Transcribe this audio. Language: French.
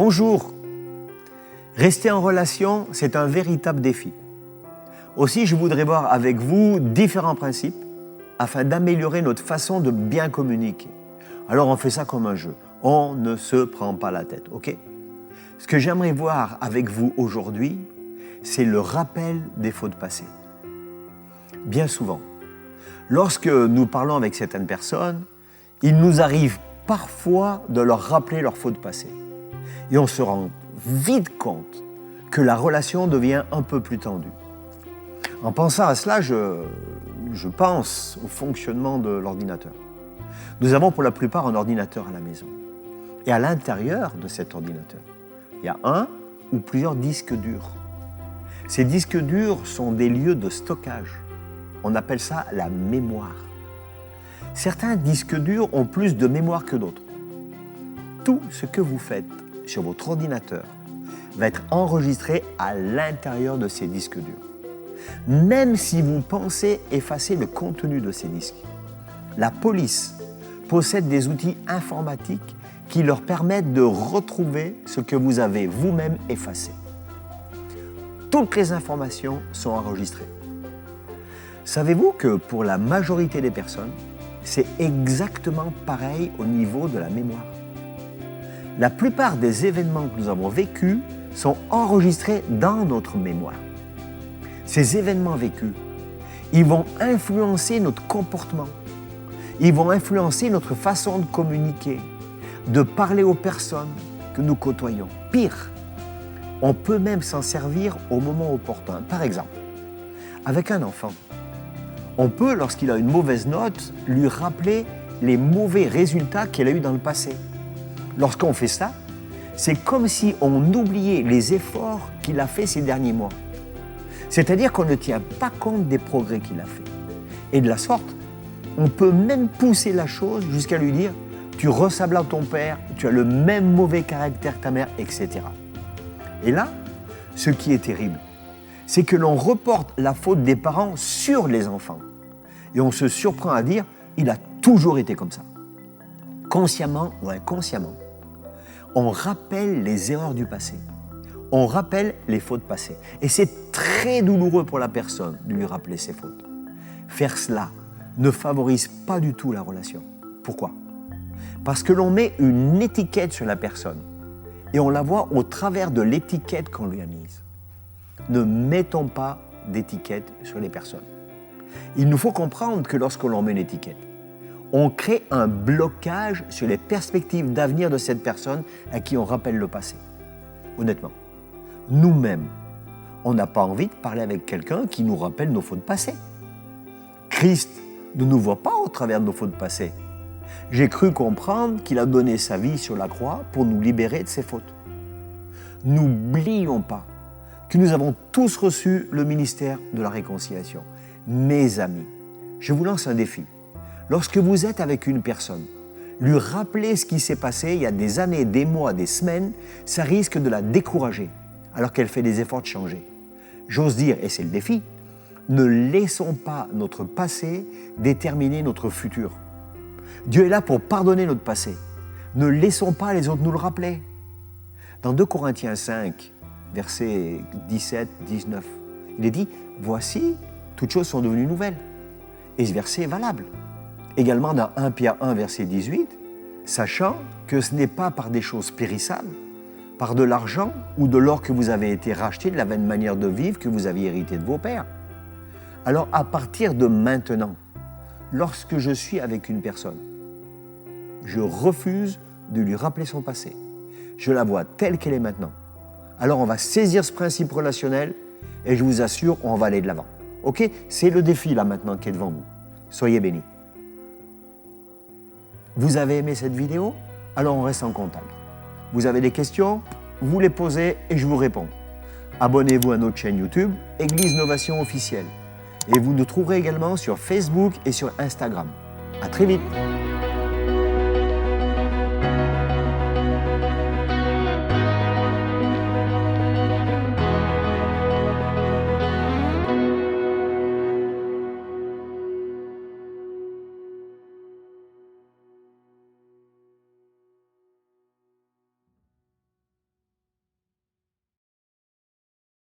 Bonjour. Rester en relation, c'est un véritable défi. Aussi, je voudrais voir avec vous différents principes afin d'améliorer notre façon de bien communiquer. Alors on fait ça comme un jeu. On ne se prend pas la tête, ok? Ce que j'aimerais voir avec vous aujourd'hui, c'est le rappel des fautes passées. Bien souvent, lorsque nous parlons avec certaines personnes, il nous arrive parfois de leur rappeler leurs fautes passées. Et on se rend vite compte que la relation devient un peu plus tendue. En pensant à cela, je pense au fonctionnement de l'ordinateur. Nous avons pour la plupart un ordinateur à la maison. Et à l'intérieur de cet ordinateur, il y a un ou plusieurs disques durs. Ces disques durs sont des lieux de stockage. On appelle ça la mémoire. Certains disques durs ont plus de mémoire que d'autres. Tout ce que vous faites sur votre ordinateur va être enregistré à l'intérieur de ces disques durs. Même si vous pensez effacer le contenu de ces disques, la police possède des outils informatiques qui leur permettent de retrouver ce que vous avez vous-même effacé. Toutes les informations sont enregistrées. Savez-vous que pour la majorité des personnes, c'est exactement pareil au niveau de la mémoire? La plupart des événements que nous avons vécus sont enregistrés dans notre mémoire. Ces événements vécus, ils vont influencer notre comportement. Ils vont influencer notre façon de communiquer, de parler aux personnes que nous côtoyons. Pire, on peut même s'en servir au moment opportun. Par exemple, avec un enfant, on peut, lorsqu'il a une mauvaise note, lui rappeler les mauvais résultats qu'il a eus dans le passé. Lorsqu'on fait ça, c'est comme si on oubliait les efforts qu'il a fait ces derniers mois. C'est-à-dire qu'on ne tient pas compte des progrès qu'il a fait. Et de la sorte, on peut même pousser la chose jusqu'à lui dire « tu ressembles à ton père, tu as le même mauvais caractère que ta mère, etc. » Et là, ce qui est terrible, c'est que l'on reporte la faute des parents sur les enfants. Et on se surprend à dire « il a toujours été comme ça ». Consciemment ou inconsciemment, on rappelle les erreurs du passé. On rappelle les fautes passées. Et c'est très douloureux pour la personne de lui rappeler ses fautes. Faire cela ne favorise pas du tout la relation. Pourquoi? Parce que l'on met une étiquette sur la personne et on la voit au travers de l'étiquette qu'on lui a mise. Ne mettons pas d'étiquette sur les personnes. Il nous faut comprendre que lorsque l'on met une étiquette, on crée un blocage sur les perspectives d'avenir de cette personne à qui on rappelle le passé. Honnêtement, nous-mêmes, on n'a pas envie de parler avec quelqu'un qui nous rappelle nos fautes passées. Christ ne nous voit pas au travers de nos fautes passées. J'ai cru comprendre qu'il a donné sa vie sur la croix pour nous libérer de ses fautes. N'oublions pas que nous avons tous reçu le ministère de la réconciliation. Mes amis, je vous lance un défi. Lorsque vous êtes avec une personne, lui rappeler ce qui s'est passé il y a des années, des mois, des semaines, ça risque de la décourager alors qu'elle fait des efforts de changer. J'ose dire, et c'est le défi, ne laissons pas notre passé déterminer notre futur. Dieu est là pour pardonner notre passé. Ne laissons pas les autres nous le rappeler. Dans 2 Corinthiens 5, versets 17-19, il est dit « Voici, toutes choses sont devenues nouvelles ». Et ce verset est valable. Également dans 1 Pierre 1, verset 18, « Sachant que ce n'est pas par des choses périssables, par de l'argent ou de l'or que vous avez été rachetés de la vaine manière de vivre que vous aviez hérité de vos pères. » Alors à partir de maintenant, lorsque je suis avec une personne, je refuse de lui rappeler son passé. Je la vois telle qu'elle est maintenant. Alors on va saisir ce principe relationnel et je vous assure, on va aller de l'avant. Ok? C'est le défi là maintenant qui est devant vous. Soyez bénis. Vous avez aimé cette vidéo? Alors on reste en contact. Vous avez des questions? Vous les posez et je vous réponds. Abonnez-vous à notre chaîne YouTube, Église Novation Officielle. Et vous nous trouverez également sur Facebook et sur Instagram. À très vite!